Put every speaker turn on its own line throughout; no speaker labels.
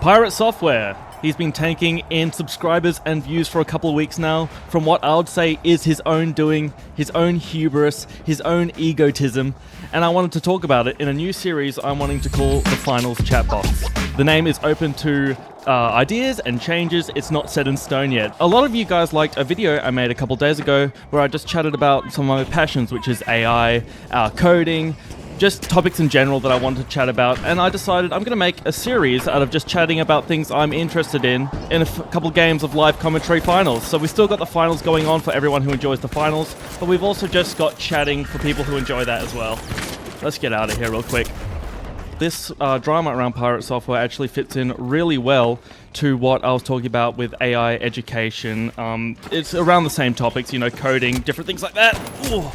Pirate Software. He's been tanking in subscribers and views for a couple of weeks now from what I would say is his own doing, his own hubris, his own egotism, and I wanted to talk about it in a new series I'm wanting to call the Finals Chat Box. The name is open to ideas and changes. It's not set in stone yet. A lot of you guys liked a video I made a couple days ago where I just chatted about some of my passions, which is AI, coding, just topics in general that I wanted to chat about, and I decided I'm going to make a series out of just chatting about things I'm interested in a couple games of live commentary finals. So we still got the finals going on for everyone who enjoys the finals, but we've also just got chatting for people who enjoy that as well. Let's get out of here real quick. This drama around Pirate Software actually fits in really well to what I was talking about with AI education. It's around the same topics, you know, coding, different things like that. Ooh.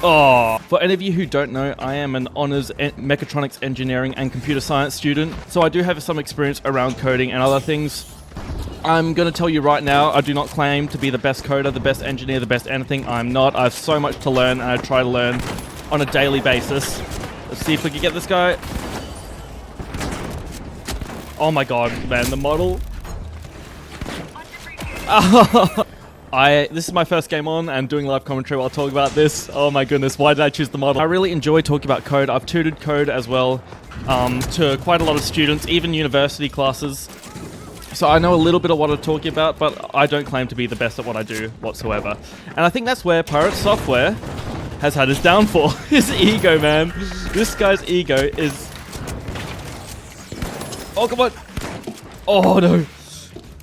Oh, for any of you who don't know, I am an honors mechatronics engineering and computer science student, so I do have some experience around coding and other things. I'm going to tell you right now, I do not claim to be the best coder, the best engineer, the best anything. I'm not. I have so much to learn, and I try to learn on a daily basis. Let's see if we can get this guy. Oh my god, man, the model. This is my first game on and doing live commentary while talking about this. Oh my goodness, why did I choose the model? I really enjoy talking about code. I've tutored code as well to quite a lot of students, even university classes. So I know a little bit of what I'm talking about, but I don't claim to be the best at what I do whatsoever. And I think that's where Pirate Software has had his downfall. His ego, man. This guy's ego is... Oh, come on. Oh, no.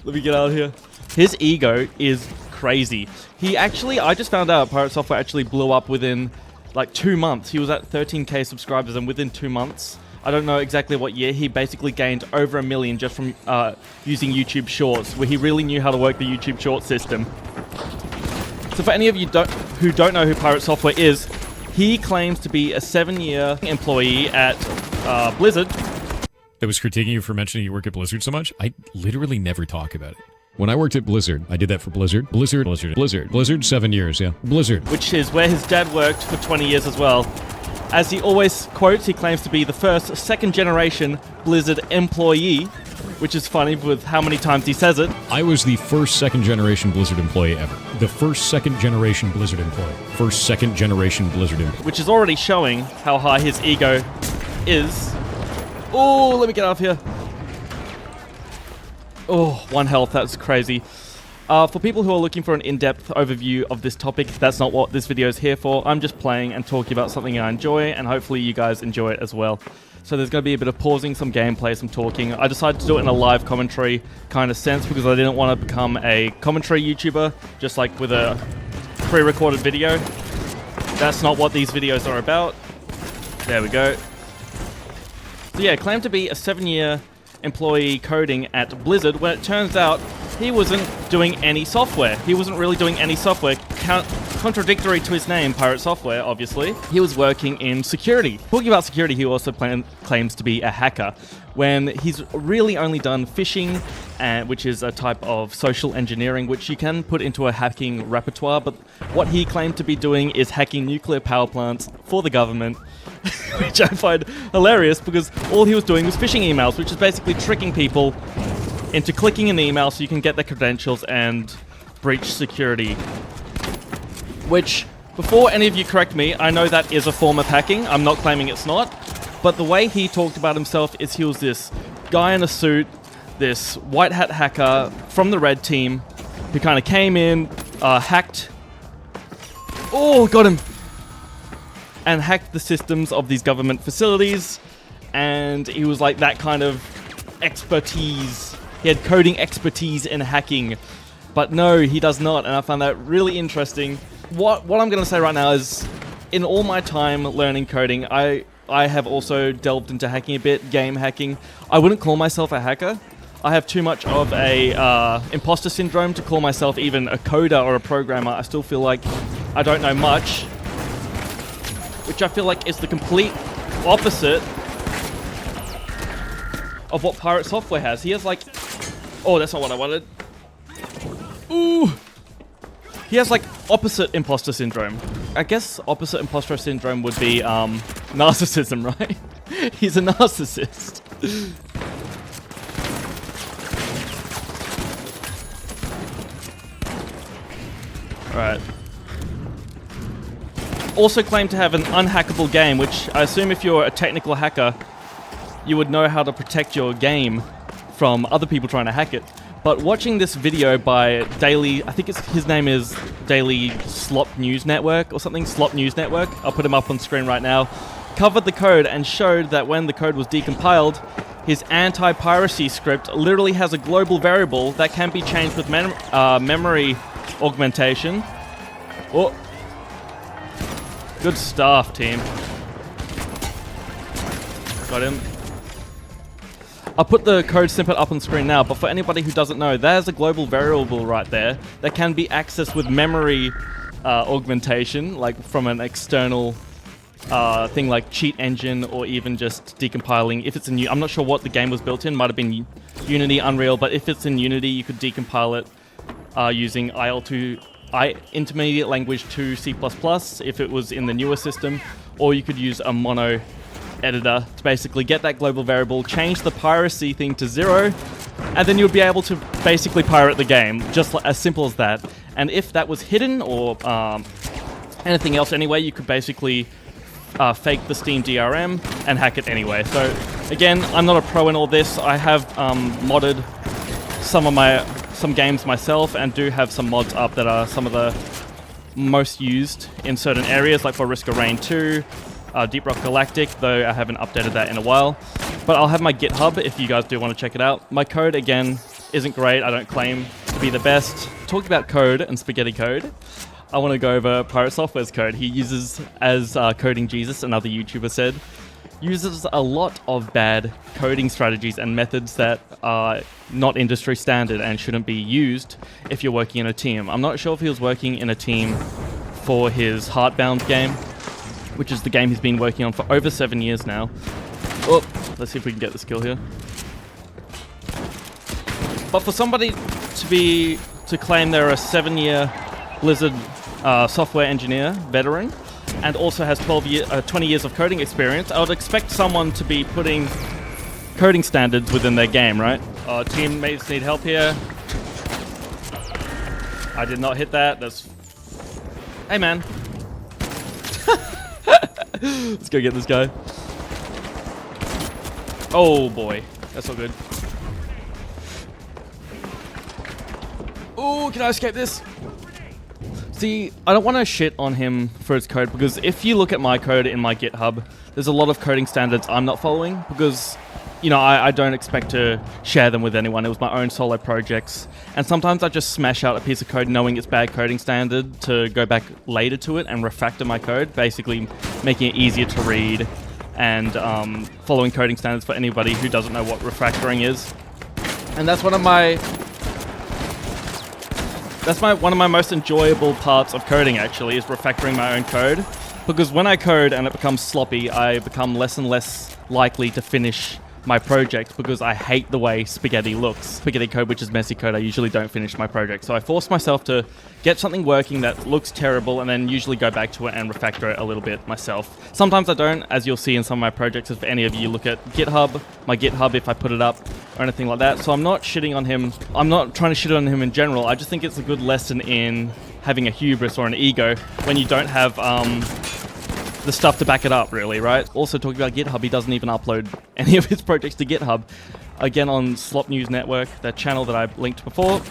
Let me get out of here. His ego is crazy. He actually, I just found out Pirate Software actually blew up within like 2 months. He was at 13k subscribers, and within 2 months, I don't know exactly what year, he basically gained over 1 million just from using YouTube Shorts, where he really knew how to work the YouTube Short system. So for any of you who don't know who Pirate Software is, he claims to be a 7-year employee at Blizzard.
I was critiquing you for mentioning you work at Blizzard so much. I literally never talk about it. When I worked at Blizzard, I did that for Blizzard. Blizzard, 7 years, yeah. Blizzard.
Which is where his dad worked for 20 years as well. As he always quotes, he claims to be the first second-generation Blizzard employee, which is funny with how many times he says it.
I was the first second-generation Blizzard employee ever. The first second-generation Blizzard employee. First second-generation Blizzard employee.
Which is already showing how high his ego is. Oh, let me get out of here. Oh, 1 health, that's crazy. For people who are looking for an in-depth overview of this topic, that's not what this video is here for. I'm just playing and talking about something I enjoy, and hopefully you guys enjoy it as well. So there's going to be a bit of pausing, some gameplay, some talking. I decided to do it in a live commentary kind of sense because I didn't want to become a commentary YouTuber, just like with a pre-recorded video. That's not what these videos are about. There we go. So yeah, claimed to be a 7-year employee coding at Blizzard, when it turns out he wasn't doing any software. He wasn't really doing any software. Contradictory to his name, Pirate Software, obviously. He was working in security. Talking about security, he also claims to be a hacker, when he's really only done phishing, which is a type of social engineering, which you can put into a hacking repertoire, but what he claimed to be doing is hacking nuclear power plants for the government, which I find hilarious because all he was doing was phishing emails, which is basically tricking people into clicking an email so you can get their credentials and breach security. Which, before any of you correct me, I know that is a form of hacking. I'm not claiming it's not. But the way he talked about himself is he was this guy in a suit, this white hat hacker from the red team who kind of came in, hacked... Oh, got him! And hacked the systems of these government facilities, and he was like that kind of expertise. He had coding expertise in hacking, but no, he does not, and I found that really interesting. What I'm going to say right now is, in all my time learning coding, I have also delved into hacking a bit, game hacking. I wouldn't call myself a hacker. I have too much of a imposter syndrome to call myself even a coder or a programmer. I still feel like I don't know much, which I feel like is the complete opposite of what Pirate Software has. He has like... Oh, that's not what I wanted. Ooh! He has like opposite imposter syndrome. I guess opposite imposter syndrome would be narcissism, right? He's a narcissist. Alright. Also claim to have an unhackable game, which I assume if you're a technical hacker, you would know how to protect your game from other people trying to hack it. But watching this video by Daily, I think his name is Daily Slop News Network or something, Slop News Network, I'll put him up on screen right now, covered the code and showed that when the code was decompiled, his anti-piracy script literally has a global variable that can be changed with memory augmentation. Oh, good stuff, team. Got him. I'll put the code snippet up on screen now, but for anybody who doesn't know, there's a global variable right there that can be accessed with memory augmentation, like from an external thing like cheat engine or even just decompiling. If it's in, I'm not sure what the game was built in, might have been Unity, Unreal, but if it's in Unity, you could decompile it using Intermediate Language 2 C++ if it was in the newer system, or you could use a mono editor to basically get that global variable, change the piracy thing to 0, and then you'll be able to basically pirate the game, just as simple as that. And if that was hidden or anything else anyway, you could basically fake the Steam DRM and hack it anyway. So again, I'm not a pro in all this. I have modded some games myself and do have some mods up that are some of the most used in certain areas, like for Risk of Rain 2, Deep Rock Galactic, though I haven't updated that in a while. But I'll have my GitHub if you guys do want to check it out. My code, again, isn't great. I don't claim to be the best. Talking about code and spaghetti code, I want to go over Pirate Software's code. He uses, as Coding Jesus, another YouTuber said, uses a lot of bad coding strategies and methods that are not industry standard and shouldn't be used if you're working in a team. I'm not sure if he was working in a team for his Heartbound game, which is the game he's been working on for over 7 years now. Oh, let's see if we can get this kill here. But for somebody to claim they're a 7-year Blizzard software engineer veteran and also has 20 years of coding experience, I would expect someone to be putting coding standards within their game, right? Teammates need help here. I did not hit that. That's... Hey, man. Let's go get this guy. Oh boy, that's not good. Oh, can I escape this? See, I don't want to shit on him for his code, because if you look at my code in my GitHub, there's a lot of coding standards I'm not following, because, you know, I don't expect to share them with anyone. It was my own solo projects. And sometimes I just smash out a piece of code knowing it's bad coding standard to go back later to it and refactor my code, basically making it easier to read and following coding standards for anybody who doesn't know what refactoring is. And that's one of my most enjoyable parts of coding, actually, is refactoring my own code. Because when I code and it becomes sloppy, I become less and less likely to finish my project because I hate the way spaghetti looks. Spaghetti code, which is messy code, I usually don't finish my project. So I force myself to get something working that looks terrible and then usually go back to it and refactor it a little bit myself. Sometimes I don't, as you'll see in some of my projects. If any of you look at GitHub, my GitHub, if I put it up or anything like that. So I'm not shitting on him. I'm not trying to shit on him in general. I just think it's a good lesson in having a hubris or an ego when you don't have the stuff to back it up, really, right? Also, talking about GitHub, he doesn't even upload any of his projects to GitHub. Again, on Slop News Network, that channel that I linked before,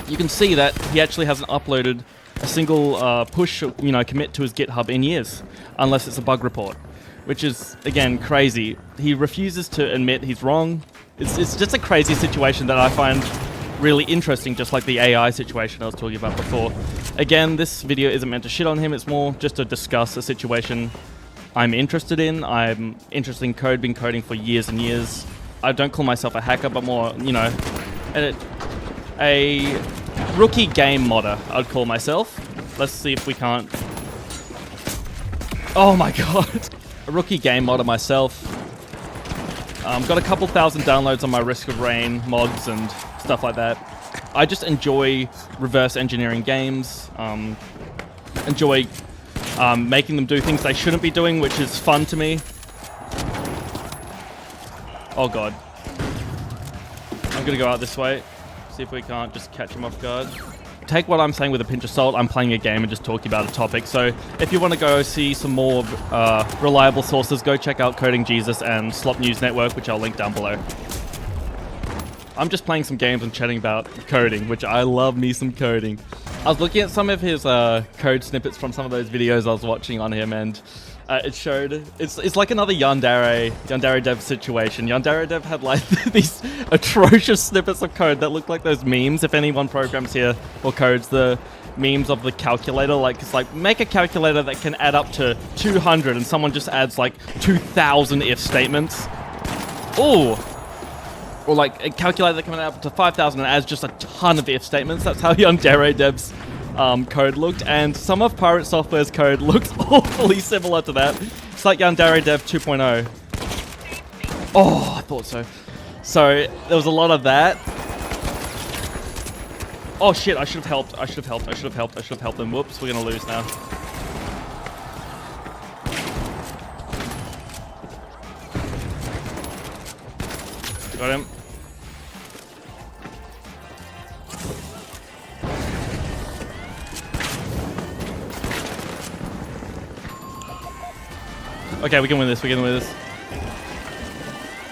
you can see that he actually hasn't uploaded a single push, commit to his GitHub in years, unless it's a bug report, which is, again, crazy. He refuses to admit he's wrong. It's just a crazy situation that I find really interesting, just like the AI situation I was talking about before. Again, this video isn't meant to shit on him, it's more just to discuss a situation I'm interested in. I'm interested in code, been coding for years and years. I don't call myself a hacker, but more, a rookie game modder, I'd call myself. Let's see if we can't... Oh my god! A rookie game modder myself. Got a couple thousand downloads on my Risk of Rain mods and stuff like that. I just enjoy reverse engineering games, enjoy making them do things they shouldn't be doing, which is fun to me. Oh god. I'm gonna go out this way, see if we can't just catch him off guard. take what I'm saying with a pinch of salt. I'm playing a game and just talking about a topic. So if you want to go see some more reliable sources, go check out Coding Jesus and Slop News Network, which I'll link down below. I'm just playing some games and chatting about coding, which I love me some coding. I was looking at some of his code snippets from some of those videos I was watching on him, and it showed it's like another Yandere Dev situation. Yandere Dev had like these atrocious snippets of code that look like those memes. If anyone programs here or codes the memes of the calculator, like it's like make a calculator that can add up to 200, and someone just adds like 2,000 if statements. Ooh. Or like a calculator that can add up to 5,000 and adds just a ton of if statements. That's how Yandere Dev's code looked, and some of Pirate Software's code looks awfully similar to that. It's like Yandere Dev 2.0. Oh, I thought so. So there was a lot of that. Oh shit, I should have helped. I should have helped. I should have helped. I should have helped them. Whoops, we're gonna lose now. Got him. Okay, we can win this. We can win this.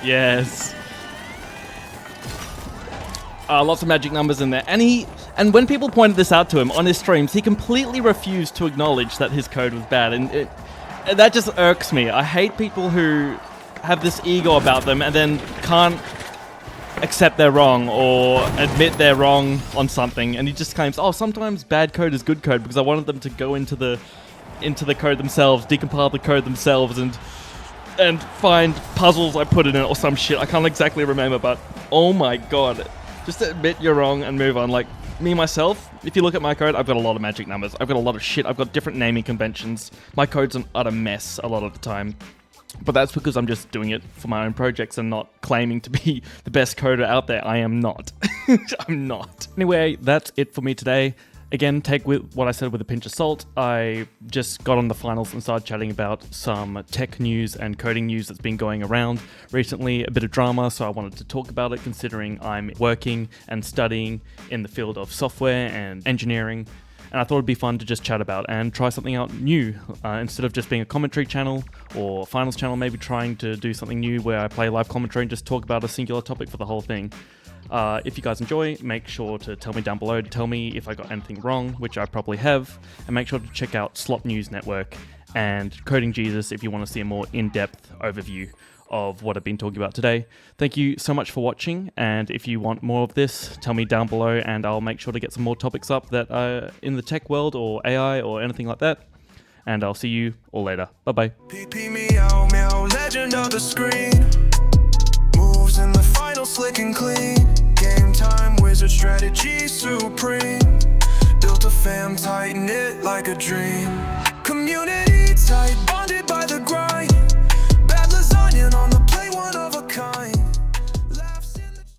Yes. Lots of magic numbers in there. And when people pointed this out to him on his streams, he completely refused to acknowledge that his code was bad. And that just irks me. I hate people who have this ego about them and then can't accept they're wrong or admit they're wrong on something. And he just claims, oh, sometimes bad code is good code because I wanted them to go into the code themselves, decompile the code themselves, and find puzzles I put in it or some shit. I can't exactly remember, but oh my god. Just admit you're wrong and move on. Like, me, myself, if you look at my code, I've got a lot of magic numbers. I've got a lot of shit. I've got different naming conventions. My code's an utter mess a lot of the time. But that's because I'm just doing it for my own projects and not claiming to be the best coder out there. I am not. I'm not. Anyway, that's it for me today. Again, take with what I said with a pinch of salt. I just got on the finals and started chatting about some tech news and coding news that's been going around recently. A bit of drama, so I wanted to talk about it considering I'm working and studying in the field of software and engineering. And I thought it'd be fun to just chat about and try something out new. Instead of just being a commentary channel or finals channel, maybe trying to do something new where I play live commentary and just talk about a singular topic for the whole thing. If you guys enjoy, make sure to tell me down below to tell me if I got anything wrong, which I probably have, and make sure to check out Slop News Network and Coding Jesus if you want to see a more in-depth overview of what I've been talking about today. Thank you so much for watching, and if you want more of this, tell me down below and I'll make sure to get some more topics up that are in the tech world or AI or anything like that. And I'll see you all later. Bye-bye.
PP meow meow, legend of the screen. Moves in the final slick and clean. Game time, wizard strategy supreme. Built a fam, tighten it like a dream. Community tight, bonded by the grind.